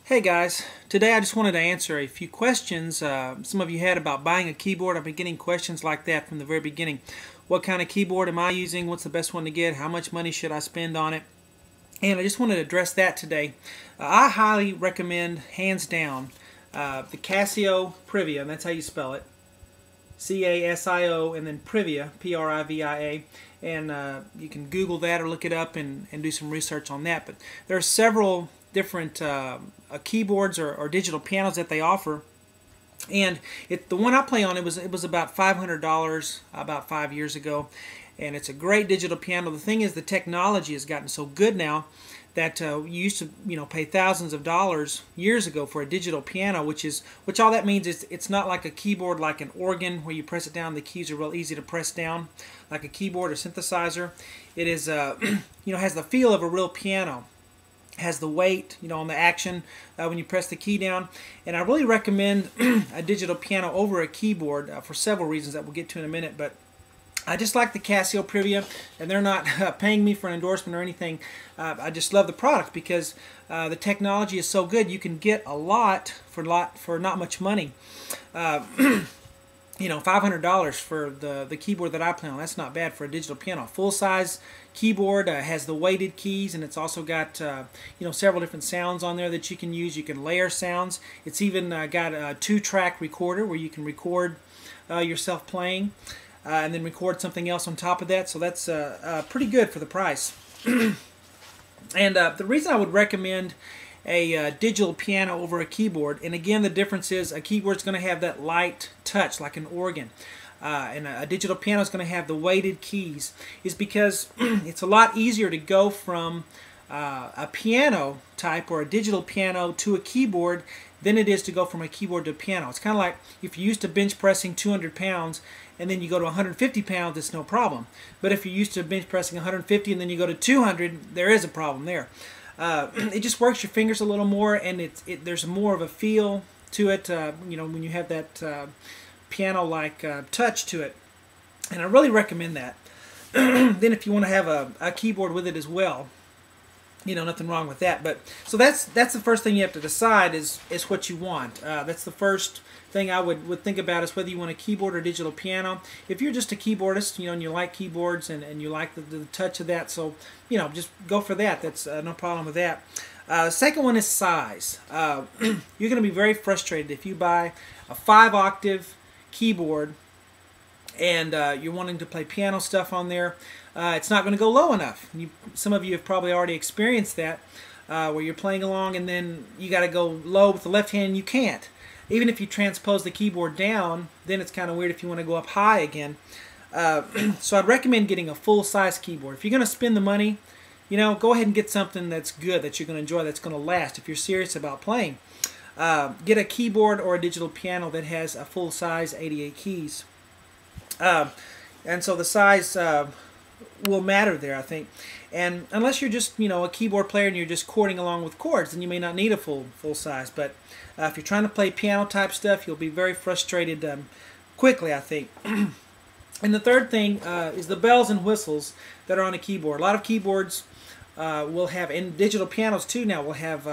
Hey guys, today I just wanted to answer a few questions some of you had about buying a keyboard. I've been getting questions like that from the very beginning. What kind of keyboard am I using? What's the best one to get? How much money should I spend on it? And I just wanted to address that today. I highly recommend, hands down, the Casio Privia, and that's how you spell it. C-A-S-I-O and then Privia, P-R-I-V-I-A, and you can Google that or look it up and do some research on that. But there are several different keyboards or digital pianos that they offer, and the one I play on, it was about $500 about 5 years ago, and it's a great digital piano. The thing is, the technology has gotten so good now that you used to pay thousands of dollars years ago for a digital piano, which all that means is it's not like a keyboard like an organ where you press it down, the keys are real easy to press down like a keyboard or synthesizer. It is has the feel of a real piano, has the weight on the action when you press the key down. And I really recommend a digital piano over a keyboard for several reasons that we'll get to in a minute. But I just like the Casio Privia, and they're not paying me for an endorsement or anything. I just love the product because the technology is so good. You can get a lot for not much money. $500 for the keyboard that I play on, that's not bad for a digital piano. Full-size keyboard, has the weighted keys, and it's also got several different sounds on there that you can use. You can layer sounds. It's even got a 2-track recorder where you can record yourself playing and then record something else on top of that. So that's pretty good for the price. And the reason I would recommend a digital piano over a keyboard, and again the difference is a keyboard is going to have that light touch like an organ, and a digital piano is going to have the weighted keys, is because it's a lot easier to go from a piano type or a digital piano to a keyboard than it is to go from a keyboard to a piano. It's kind of like if you're used to bench pressing 200 pounds and then you go to 150 pounds, it's no problem. But if you're used to bench pressing 150 and then you go to 200, there is a problem there. It just works your fingers a little more, and there's more of a feel to it, when you have that piano-like touch to it. And I really recommend that. Then if you want to have a keyboard with it as well, nothing wrong with that. But so that's the first thing you have to decide is what you want. That's the first thing I would think about, is whether you want a keyboard or digital piano. If you're just a keyboardist, and you like keyboards and you like the touch of that, so just go for that. That's no problem with that. Second one is size. You're going to be very frustrated if you buy a 5-octave keyboard and you're wanting to play piano stuff on there. It's not going to go low enough. Some of you have probably already experienced that, where you're playing along and then you got to go low with the left hand and you can't. Even if you transpose the keyboard down, then it's kind of weird if you want to go up high again. So I'd recommend getting a full-size keyboard. If you're going to spend the money, go ahead and get something that's good, that you're going to enjoy, that's going to last if you're serious about playing. Get a keyboard or a digital piano that has a full-size 88 keys. And so the size will matter there, I think. And unless you're just a keyboard player and you're just chording along with chords, then you may not need a full size. But if you're trying to play piano type stuff, you'll be very frustrated quickly, I think. And the third thing is the bells and whistles that are on a keyboard. A lot of keyboards will have, and digital pianos too now, will have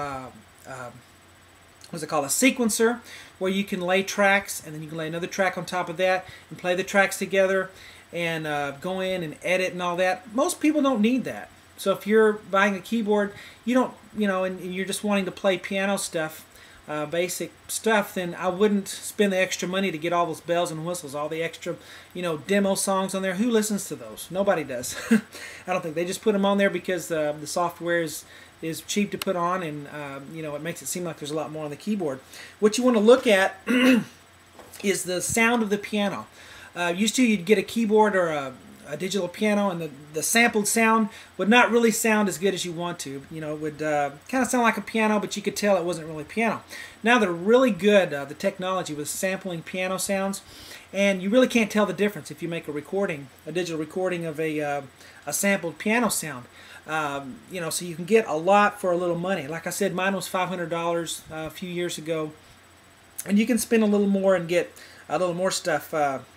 what's it called, a sequencer, where you can lay tracks and then you can lay another track on top of that and play the tracks together and go in and edit and all that. Most people don't need that. So if you're buying a keyboard, you don't, and you're just wanting to play piano stuff, basic stuff, then I wouldn't spend the extra money to get all those bells and whistles, all the extra, demo songs on there. Who listens to those? Nobody does. I don't think. They just put them on there because the software is cheap to put on, and it makes it seem like there's a lot more on the keyboard. What you want to look at is the sound of the piano. Used to, you'd get a keyboard or a digital piano, and the sampled sound would not really sound as good as you want to. It would kind of sound like a piano, but you could tell it wasn't really piano. Now they're really good, the technology with sampling piano sounds, and you really can't tell the difference if you make a digital recording of a sampled piano sound. So you can get a lot for a little money. Like I said, mine was $500 a few years ago, and you can spend a little more and get a little more stuff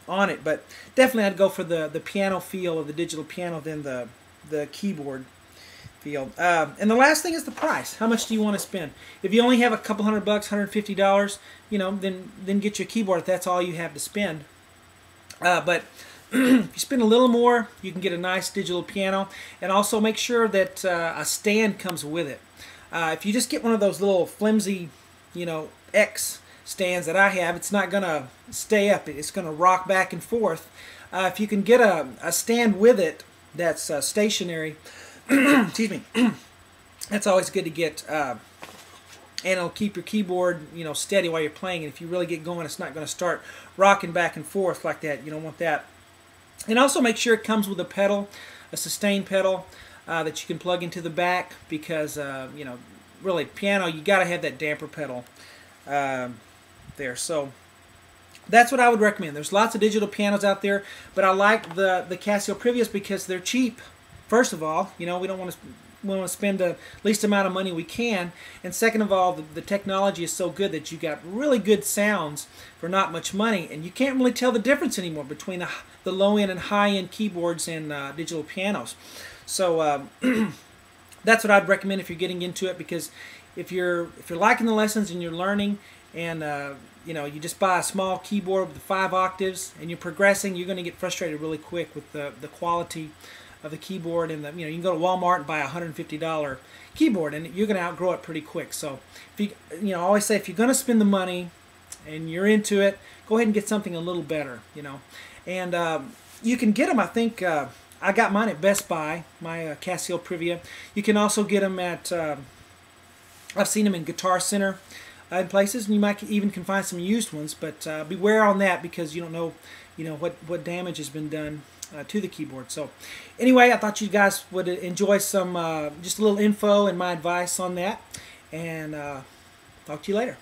on it. But definitely I'd go for the piano feel of the digital piano than the keyboard. field. And the last thing is the price. How much do you want to spend? If you only have a couple $100, $150, then get your keyboard if that's all you have to spend. But if you spend a little more, you can get a nice digital piano, and also make sure that a stand comes with it. If you just get one of those little flimsy, X stands that I have, it's not going to stay up. It's going to rock back and forth. If you can get a stand with it that's stationary, excuse me, that's always good to get, and it'll keep your keyboard steady while you're playing. And if you really get going, it's not going to start rocking back and forth like that. You don't want that. And also make sure it comes with a pedal, a sustain pedal that you can plug into the back, because really piano, you got to have that damper pedal there. So that's what I would recommend. There's lots of digital pianos out there, but I like the Casio Privias because they're cheap. First of all, we don't want to spend the least amount of money we can, and second of all, the technology is so good that you got really good sounds for not much money, and you can't really tell the difference anymore between the low-end and high-end keyboards and digital pianos. So that's what I'd recommend if you're getting into it, because if you're liking the lessons and you're learning, and you just buy a small keyboard with the 5 octaves and you're progressing, you're going to get frustrated really quick with the quality of the keyboard, and you can go to Walmart and buy a $150 keyboard and you're going to outgrow it pretty quick. So if I always say, if you're going to spend the money and you're into it, go ahead and get something a little better, and you can get them. I think I got mine at Best Buy, my Casio Privia. You can also get them at I've seen them in Guitar Center in places, and you might even can find some used ones, but beware on that, because you don't know what damage has been done to the keyboard. So anyway, I thought you guys would enjoy some just a little info and my advice on that, and talk to you later.